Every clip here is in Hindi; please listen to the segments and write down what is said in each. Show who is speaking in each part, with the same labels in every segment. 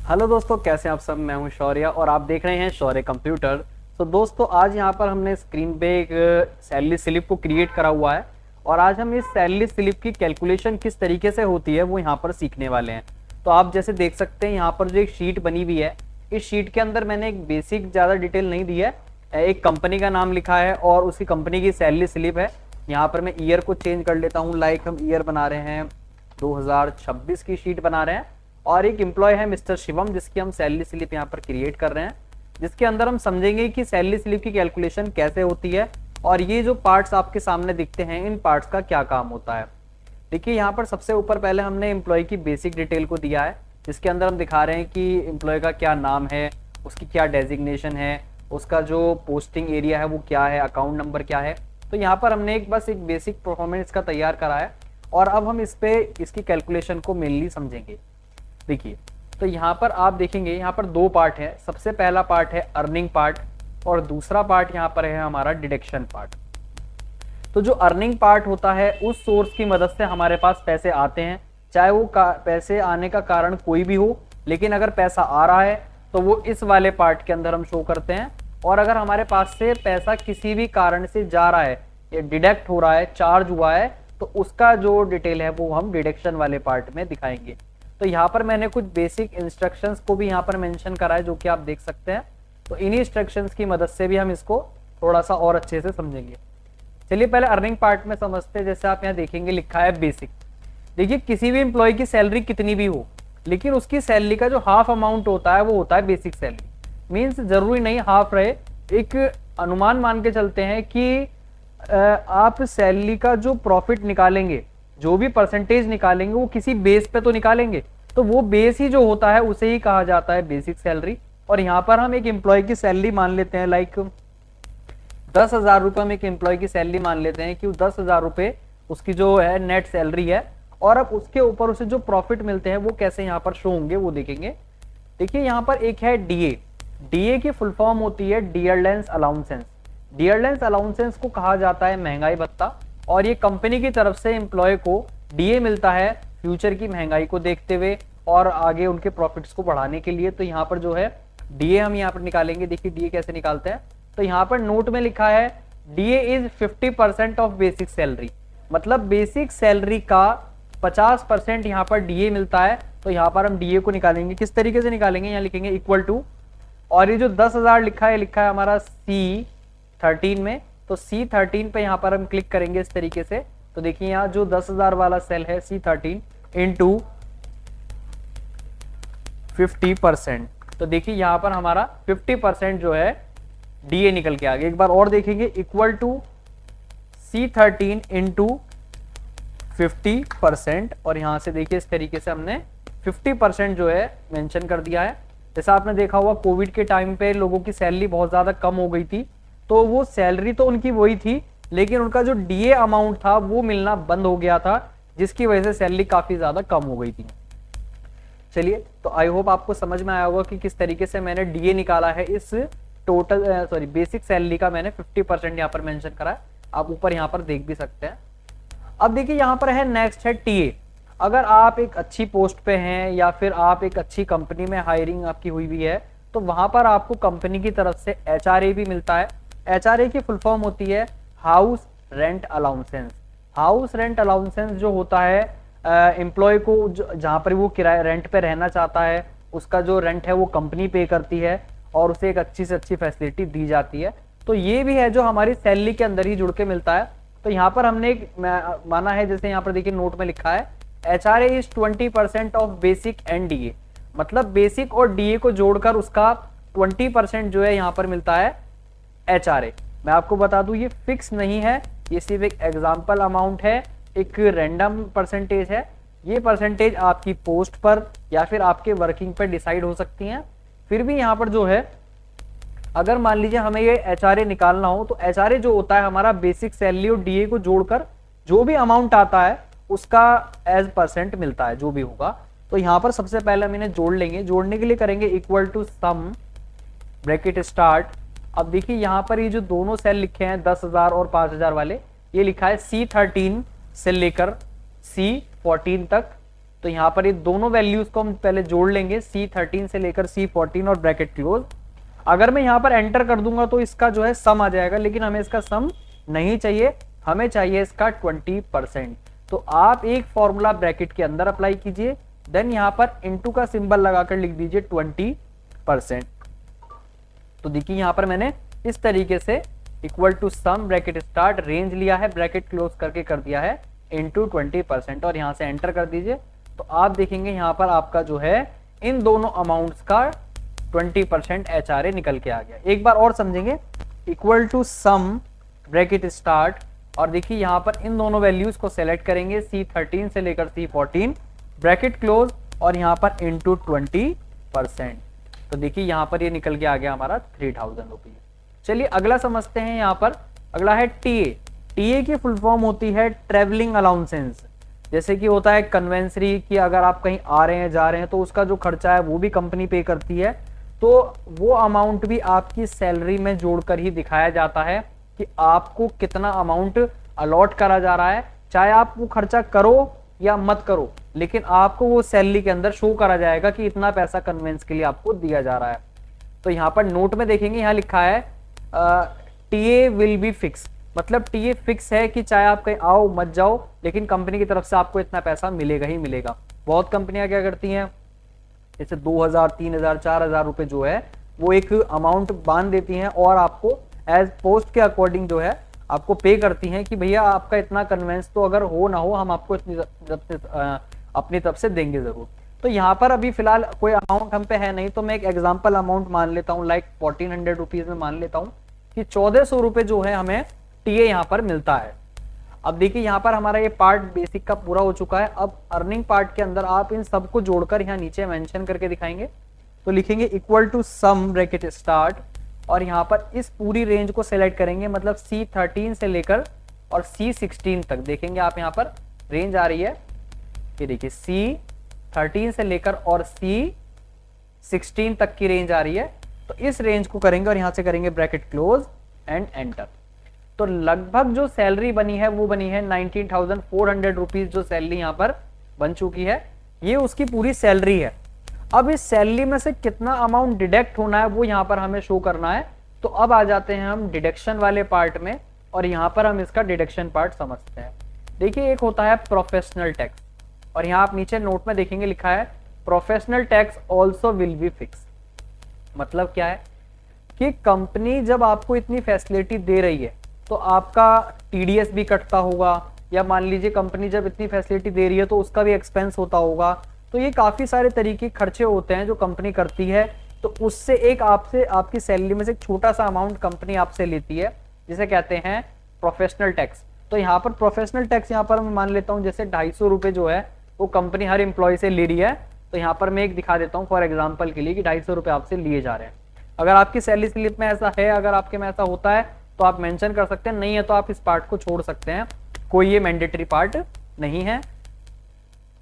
Speaker 1: हेलो दोस्तों, कैसे हैं आप सब। मैं हूं शौर्य और आप देख रहे हैं शौर्य कंप्यूटर। तो दोस्तों, आज यहां पर हमने स्क्रीन पे एक सैलरी स्लिप को क्रिएट करा हुआ है और आज हम इस सैलरी स्लिप की कैलकुलेशन किस तरीके से होती है वो यहां पर सीखने वाले हैं। तो आप जैसे देख सकते हैं यहां पर जो एक शीट बनी हुई है, इस शीट के अंदर मैंने एक बेसिक ज़्यादा डिटेल नहीं दी है। एक कंपनी का नाम लिखा है और उसकी कंपनी की सैलरी स्लिप है। यहाँ पर मैं ईयर को चेंज कर लेता हूँ, लाइक हम ईयर बना रहे हैं 2026 की शीट बना रहे हैं और एक एम्प्लॉय है मिस्टर शिवम, जिसकी हम सैलरी स्लिप यहाँ पर क्रिएट कर रहे हैं, जिसके अंदर हम समझेंगे कि सैलरी स्लिप की कैलकुलेशन कैसे होती है और ये जो पार्ट्स आपके सामने दिखते हैं इन पार्ट्स का क्या काम होता है। देखिए यहाँ पर सबसे ऊपर पहले हमने एम्प्लॉय की बेसिक डिटेल को दिया है, जिसके अंदर हम दिखा रहे हैं कि एम्प्लॉय का क्या नाम है, उसकी क्या डेजिग्नेशन है, उसका जो पोस्टिंग एरिया है वो क्या है, अकाउंट नंबर क्या है। तो यहाँ पर हमने बस एक बेसिक परफॉर्मेंस का तैयार करा है और अब हम इस पे इसकी कैलकुलेशन को मेनली समझेंगे। देखिए, तो यहाँ पर आप देखेंगे यहाँ पर दो पार्ट है। सबसे पहला पार्ट है अर्निंग पार्ट और दूसरा पार्ट यहाँ पर है हमारा डिडक्शन पार्ट। तो जो अर्निंग पार्ट होता है उस सोर्स की मदद से हमारे पास पैसे आते हैं, चाहे वो पैसे आने का कारण कोई भी हो, लेकिन अगर पैसा आ रहा है तो वो इस वाले पार्ट के अंदर हम शो करते हैं। और अगर हमारे पास से पैसा किसी भी कारण से जा रहा है या डिडक्ट हो रहा है, चार्ज हुआ है, तो उसका जो डिटेल है वो हम डिडक्शन वाले पार्ट में दिखाएंगे। तो यहाँ पर मैंने कुछ बेसिक इंस्ट्रक्शंस को भी यहाँ पर मेंशन करा है जो कि आप देख सकते हैं। तो इन्हीं इंस्ट्रक्शंस की मदद से भी हम इसको थोड़ा सा और अच्छे से समझेंगे। चलिए पहले अर्निंग पार्ट में समझते हैं। जैसे आप यहाँ देखेंगे लिखा है बेसिक। देखिए, किसी भी एम्प्लॉय की सैलरी कितनी भी हो, लेकिन उसकी सैलरी का जो हाफ अमाउंट होता है वो होता है बेसिक सैलरी। मीन्स जरूरी नहीं हाफ रहे, एक अनुमान मान के चलते हैं कि आप सैलरी का जो प्रॉफिट निकालेंगे, जो भी परसेंटेज निकालेंगे वो किसी बेस पे तो निकालेंगे, तो वो बेस ही जो होता है उसे ही कहा जाता है बेसिक सैलरी। और यहाँ पर हम एक एम्प्लॉय की सैलरी मान लेते हैं, लाइक 10,000 रुपये में एक एम्प्लॉय की सैलरी मान लेते हैं कि 10,000 रुपये उसकी जो है नेट सैलरी है। और अब उसके ऊपर उसे जो प्रॉफिट मिलते हैं वो कैसे यहाँ पर शो होंगे वो देखेंगे। देखिए यहाँ पर एक है डीए। डीए की फुल फॉर्म होती है डियरलेंस अलाउंसेंस। डियरलेंस अलाउंसेंस को कहा जाता है महंगाई भत्ता और ये कंपनी की तरफ से एम्प्लॉय को डीए मिलता है फ्यूचर की महंगाई को देखते हुए और आगे उनके प्रॉफिट्स को बढ़ाने के लिए। तो यहाँ पर जो है डीए हम यहाँ पर निकालेंगे। देखिए डीए कैसे निकालते हैं। तो यहाँ पर नोट में लिखा है DA is 50% of basic salary, मतलब बेसिक सैलरी का 50% यहाँ पर डीए मिलता है। तो यहाँ पर हम डीए को निकालेंगे। किस तरीके से निकालेंगे, यहाँ लिखेंगे इक्वल टू, और ये जो 10,000 लिखा है हमारा C13 में, तो C13 पे यहाँ पर हम क्लिक करेंगे इस तरीके से। तो देखिए यहाँ जो 10,000 वाला सेल है C13 इंटू 50%, तो देखिए यहाँ पर हमारा 50% जो है डीए निकल के आ गया। एक बार और देखेंगे, इक्वल टू C13 इंटू 50%, और यहाँ से देखिए इस तरीके से हमने 50% जो है मेंशन कर दिया है। जैसा आपने देखा हुआ कोविड के टाइम पे लोगों की सैलरी बहुत ज्यादा कम हो गई थी, तो वो सैलरी तो उनकी वही थी, लेकिन उनका जो डीए अमाउंट था वो मिलना बंद हो गया था, जिसकी वजह से सैलरी काफी ज्यादा कम हो गई थी। चलिए, तो आई होप आपको समझ में आया होगा कि किस तरीके से मैंने डीए निकाला है। इस टोटल बेसिक सैलरी का मैंने 50% यहाँ पर मेंशन करा है, आप ऊपर यहाँ पर देख भी सकते हैं। अब देखिए यहाँ पर है नेक्स्ट है टीए। अगर आप एक अच्छी पोस्ट पे हैं या फिर आप एक अच्छी कंपनी में हायरिंग आपकी हुई भी है, तो वहां पर आपको कंपनी की तरफ से एचआरए भी मिलता है। एचआरए की फुल फॉर्म होती है हाउस रेंट अलाउंसेंस। हाउस रेंट अलाउंसेंस जो होता है एम्प्लॉय को जहां पर वो किराए रेंट पे रहना चाहता है, उसका जो रेंट है वो कंपनी पे करती है और उसे एक अच्छी से अच्छी फैसिलिटी दी जाती है। तो ये भी है जो हमारी सैलरी के अंदर ही जुड़ के मिलता है। तो यहाँ पर हमने एक माना है, जैसे यहाँ पर देखिए नोट में लिखा है HRA is 20% of basic and DA, मतलब बेसिक और डीए को जोड़कर उसका 20% जो है यहाँ पर मिलता है एचआरए। मैं आपको बता दूं ये फिक्स नहीं है, ये सिर्फ एक एग्जाम्पल अमाउंट है, एक रैंडम परसेंटेज है। ये परसेंटेज आपकी पोस्ट पर या फिर आपके वर्किंग पर डिसाइड हो सकती हैं। फिर भी यहाँ पर जो है अगर मान लीजिए हमें ये एचआरए निकालना हो, तो एचआरए जो होता है हमारा बेसिक सैलरी और डीए को जोड़कर जो भी अमाउंट आता है उसका एज परसेंट मिलता है जो भी होगा। तो यहाँ पर सबसे पहले हम इन्हें जोड़ लेंगे। जोड़ने के लिए करेंगे equal to sum bracket start. अब देखिए यहाँ पर ये जो दोनों सेल लिखे हैं 10,000 और 5,000 वाले, ये लिखा है C13 से लेकर C14 तक। तो यहाँ पर ये दोनों वैल्यूज को हम पहले जोड़ लेंगे, C13 से लेकर C14 और ब्रैकेट क्लोज। अगर मैं यहाँ पर एंटर कर दूंगा तो इसका जो है सम आ जाएगा, लेकिन हमें इसका सम नहीं चाहिए, हमें चाहिए इसका 20%। तो आप एक फॉर्मूला ब्रैकेट के अंदर अप्लाई कीजिए, देन यहाँ पर इनटू का सिंबल लगाकर लिख दीजिए 20%। तो देखिए यहाँ पर मैंने इस तरीके से equal to sum bracket start range लिया है, ब्रैकेट क्लोज करके कर दिया है इनटू 20%, और यहाँ से एंटर कर दीजिए। तो आप देखेंगे यहाँ पर आपका जो है इन दोनों अमाउंट्स का 20% HRA निकल के आ गया। एक बार और समझेंगे, equal to sum bracket start, और देखिए यहाँ पर इन दोनों वैल्यूज को सेलेक्ट करेंगे, C13 से लेकर C14, ब्रैकेट क्लोज और यहाँ पर इनटू 20%। तो देखिए यहाँ पर ये निकल के आ गया हमारा 3000 रुपीज। चलिए अगला समझते हैं। यहाँ पर अगला है TA। TA की फुल फॉर्म होती है ट्रेवलिंग अलाउंसेंस। जैसे कि होता है कन्वेंसरी कि अगर आप कहीं आ रहे हैं जा रहे हैं तो उसका जो खर्चा है वो भी कंपनी पे करती है, तो वो अमाउंट भी आपकी सैलरी में जोड़कर ही दिखाया जाता है कि आपको कितना अमाउंट अलॉट करा जा रहा है। चाहे आप वो खर्चा करो या मत करो, लेकिन आपको वो सैलरी के अंदर शो करा जाएगा कि इतना पैसा कन्वेंस के लिए आपको दिया जा रहा है। तो यहाँ पर नोट में देखेंगे, यहाँ लिखा है TA विल बी फिक्स, मतलब TA फिक्स है कि चाहे आप कहीं आओ मत जाओ, लेकिन कंपनी की तरफ से आपको इतना पैसा मिलेगा ही मिलेगा। बहुत कंपनियां क्या करती हैं, जैसे 2000, 3000, 4000 रुपए जो है वो एक अमाउंट बांध देती हैं और आपको एज पोस्ट के अकॉर्डिंग जो है आपको पे करती हैं कि भैया आपका इतना कन्वेंस तो अगर हो ना हो हम आपको इतनी अपनी तरफ से देंगे जरूर। तो यहाँ पर अभी फिलहाल कोई अमाउंट हम पे है नहीं, तो मैं एक एग्जांपल अमाउंट मान लेता हूँ, लाइक 1400 रुपीज में मान लेता हूँ कि 1400 रुपए जो है हमें TA यहाँ पर मिलता है। अब देखिए यहाँ पर हमारा ये पार्ट बेसिक का पूरा हो चुका है। अब अर्निंग पार्ट के अंदर आप इन सबको जोड़कर यहाँ नीचे मेंशन करके दिखाएंगे। तो लिखेंगे equal to sum bracket start, और यहाँ पर इस पूरी रेंज को सेलेक्ट करेंगे, मतलब C13 से लेकर और C16 तक। देखेंगे आप यहाँ पर रेंज आ रही है, ये देखिए C13 से लेकर और C16 तक की रेंज आ रही है। तो इस रेंज को करेंगे और यहाँ से करेंगे ब्रैकेट क्लोज एंड एंटर। तो लगभग जो सैलरी बनी है वो बनी है 19,400 रुपीज, जो सैलरी यहाँ पर बन चुकी है, ये उसकी पूरी सैलरी है। अब इस सैलरी में से कितना अमाउंट डिडक्ट होना है वो यहाँ पर हमें शो करना है। तो अब आ जाते हैं हम डिडक्शन वाले पार्ट में, और यहाँ पर हम इसका डिडक्शन पार्ट समझते हैं। देखिए एक होता है प्रोफेशनल टैक्स, और यहाँ आप नीचे नोट में देखेंगे लिखा है professional tax also will be fix. मतलब क्या है कि कंपनी जब आपको इतनी फैसिलिटी दे रही है तो आपका TDS भी कटता होगा, या मान लीजिए कंपनी जब इतनी फैसिलिटी दे रही है तो उसका भी एक्सपेंस होता होगा। तो ये काफ़ी सारे तरीके खर्चे होते हैं जो कंपनी करती है, तो उससे एक आपसे आपकी सैलरी में से एक छोटा सा अमाउंट कंपनी आपसे लेती है, जिसे कहते हैं प्रोफेशनल टैक्स। तो यहाँ पर प्रोफेशनल टैक्स यहाँ पर मैं मान लेता हूँ जैसे 250 रुपये जो है वो कंपनी हर एम्प्लॉय से ले रही है। तो यहाँ पर मैं एक दिखा देता हूँ फॉर एग्जाम्पल के लिए कि 250 रुपये आपसे लिए जा रहे हैं। अगर आपकी सैलरी स्लिप में ऐसा है, अगर आपके में ऐसा होता है तो आप मेंशन कर सकते हैं, नहीं है तो आप इस पार्ट को छोड़ सकते हैं, कोई ये मैंडेटरी पार्ट नहीं है।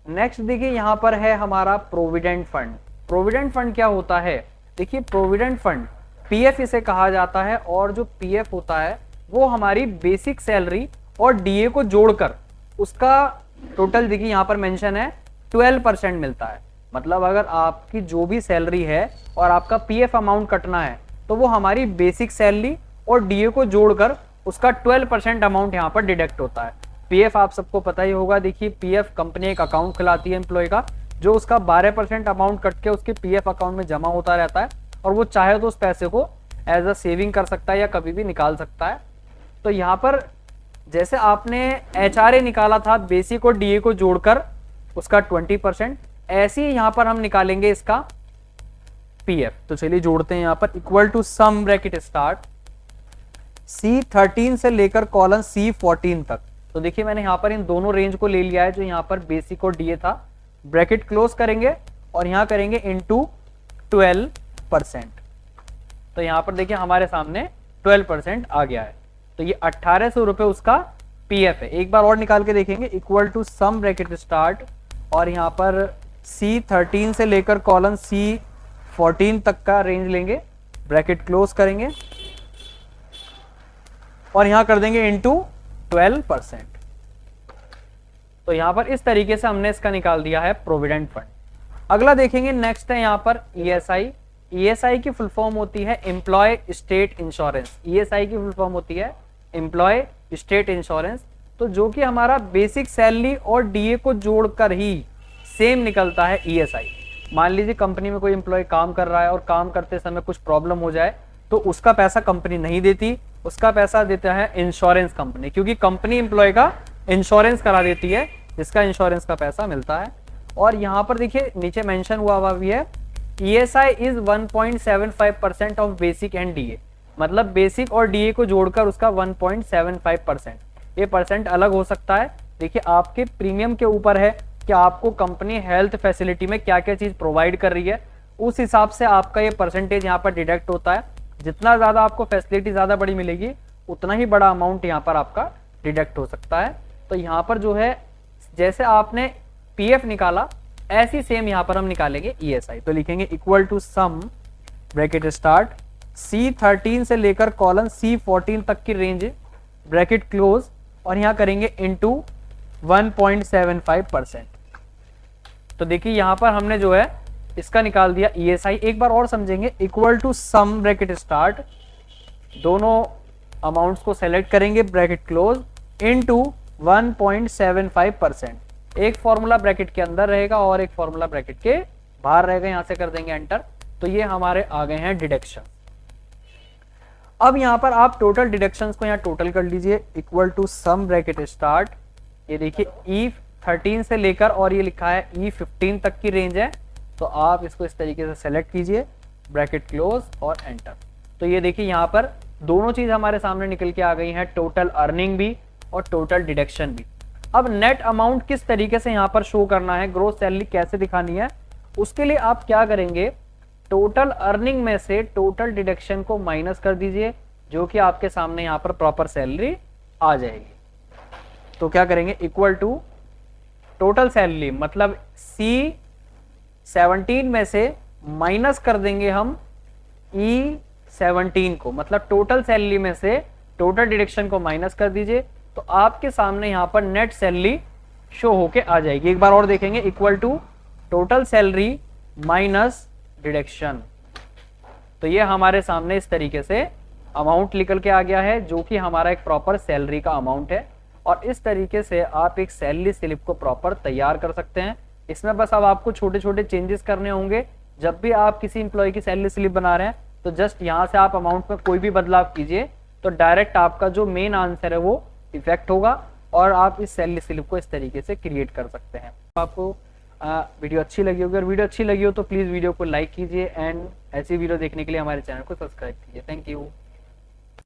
Speaker 1: नेक्स्ट देखिए यहाँ पर है हमारा प्रोविडेंट फंड। प्रोविडेंट फंड क्या होता है, देखिए प्रोविडेंट फंड PF इसे कहा जाता है, और जो PF होता है वो हमारी बेसिक सैलरी और DA को जोड़कर उसका टोटल देखिए यहाँ पर मेंशन है 12% मिलता है। मतलब अगर आपकी जो भी सैलरी है और आपका PF अमाउंट कटना है तो वो हमारी बेसिक सैलरी और DA को जोड़कर उसका 12% अमाउंट यहाँ पर डिडक्ट होता है। PF आप सबको पता ही होगा, देखिए PF कंपनी एक अकाउंट खुलाती है एम्प्लॉय का, जो उसका 12% अमाउंट कट के उसके PF अकाउंट में जमा होता रहता है, और वो चाहे तो उस पैसे को एज अ सेविंग कर सकता है या कभी भी निकाल सकता है। तो यहाँ पर जैसे आपने HRA निकाला था बेसिक और DA को जोड़कर उसका 20%, ऐसे ही यहाँ पर हम निकालेंगे इसका PF। तो चलिए जोड़ते हैं यहाँ पर equal to sum bracket start C13 से लेकर कॉलन C14 तक। तो देखिए मैंने यहाँ पर इन दोनों रेंज को ले लिया है, जो यहाँ पर बेसिक और DA था। ब्रैकेट क्लोज करेंगे और यहाँ करेंगे इनटू 12%। तो यहाँ पर देखिए हमारे सामने 12% आ गया है। तो ये 1800 रुपये उसका PF है। एक बार और निकाल के देखेंगे, equal to sum bracket start, और यहाँ पर C13 से लेकर कॉलन C14 तक का रेंज लेंगे, ब्रैकेट क्लोज करेंगे और यहाँ कर देंगे इनटू 12%। तो यहाँ पर इस तरीके से हमने इसका निकाल दिया है प्रोविडेंट फंड। अगला देखेंगे, नेक्स्ट है यहाँ पर ईएसआई। ईएसआई की फुल फॉर्म होती है एम्प्लॉय स्टेट इंश्योरेंस। ईएसआई की फुल फॉर्म होती है एम्प्लॉय स्टेट इंश्योरेंस, तो जो कि हमारा बेसिक सैलरी और डीए को जोड़कर ही सेम निकलता है ईएसआई। मान लीजिए कंपनी में कोई एम्प्लॉय काम कर रहा है और काम करते समय कुछ प्रॉब्लम हो जाए तो उसका पैसा कंपनी नहीं देती, उसका पैसा देता है इंश्योरेंस कंपनी, क्योंकि कंपनी एम्प्लॉय का इंश्योरेंस करा देती है, जिसका इंश्योरेंस का पैसा मिलता है। और यहाँ पर देखिए नीचे मेंशन हुआ भी है ESI is 1.75% of basic and DA, मतलब बेसिक और डीए को जोड़कर उसका 1.75%। ये परसेंट अलग हो सकता है, देखिए आपके प्रीमियम के ऊपर है कि आपको कंपनी हेल्थ फैसिलिटी में क्या क्या चीज प्रोवाइड कर रही है, उस हिसाब से आपका ये परसेंटेज यहाँ पर डिडक्ट होता है। जितना ज्यादा आपको फैसिलिटी ज्यादा बड़ी मिलेगी उतना ही बड़ा अमाउंट यहाँ पर आपका डिडक्ट हो सकता है। तो यहाँ पर जो है जैसे आपने पीएफ निकाला ऐसी सेम यहाँ पर हम निकालेंगे ईएसआई। तो लिखेंगे equal to sum bracket start C13 से लेकर कॉलन C14 तक की रेंज ब्रैकेट क्लोज, और यहाँ करेंगे इनटू 1.75%। तो देखिए यहाँ पर हमने जो है इसका निकाल दिया ईएसआई। एक बार और समझेंगे, equal to sum bracket start, दोनों अमाउंट्स को सेलेक्ट करेंगे ब्रैकेट क्लोज इनटू 1.75%। एक फॉर्मूला ब्रैकेट के अंदर रहेगा और एक फॉर्मूला ब्रैकेट के बाहर रहेगा, यहां से कर देंगे एंटर। तो ये हमारे आ गए हैं डिडक्शन। अब यहां पर आप टोटल डिडक्शंस को यहां टोटल कर लीजिए, equal to sum bracket start. ये देखिए E13 से लेकर और ये लिखा है E15 तक की रेंज है, तो आप इसको इस तरीके से सेलेक्ट कीजिए ब्रैकेट क्लोज और एंटर। तो ये देखिए यहाँ पर दोनों चीज हमारे सामने निकल के आ गई है, टोटल अर्निंग भी और टोटल डिडक्शन भी। अब नेट अमाउंट किस तरीके से यहाँ पर शो करना है, ग्रोस सैलरी कैसे दिखानी है, उसके लिए आप क्या करेंगे, टोटल अर्निंग में से टोटल डिडक्शन को माइनस कर दीजिए, जो कि आपके सामने यहाँ पर प्रॉपर सैलरी आ जाएगी। तो क्या करेंगे, इक्वल टू टोटल सैलरी मतलब C17 में से माइनस कर देंगे हम E17 को, मतलब टोटल सैलरी में से टोटल डिडक्शन को माइनस कर दीजिए, तो आपके सामने यहां पर नेट सैलरी शो होके आ जाएगी। एक बार और देखेंगे, equal to total salary minus deduction. तो ये हमारे सामने इस तरीके से अमाउंट निकल के आ गया है, जो कि हमारा एक प्रॉपर सैलरी का अमाउंट है। और इस तरीके से आप एक सैलरी स्लिप को प्रॉपर तैयार कर सकते हैं। इसमें बस अब आपको छोटे छोटे चेंजेस करने होंगे। जब भी आप किसी इंप्लॉय की सैलरी स्लिप बना रहे हैं तो जस्ट यहाँ से आप अमाउंट में कोई भी बदलाव कीजिए, तो डायरेक्ट आपका जो मेन आंसर है वो इफेक्ट होगा और आप इस सैलरी स्लिप को इस तरीके से क्रिएट कर सकते हैं। आपको वीडियो अच्छी लगी होगी, अगर वीडियो अच्छी लगी हो तो प्लीज़ वीडियो को लाइक कीजिए एंड ऐसी वीडियो देखने के लिए हमारे चैनल को सब्सक्राइब कीजिए। Thank you.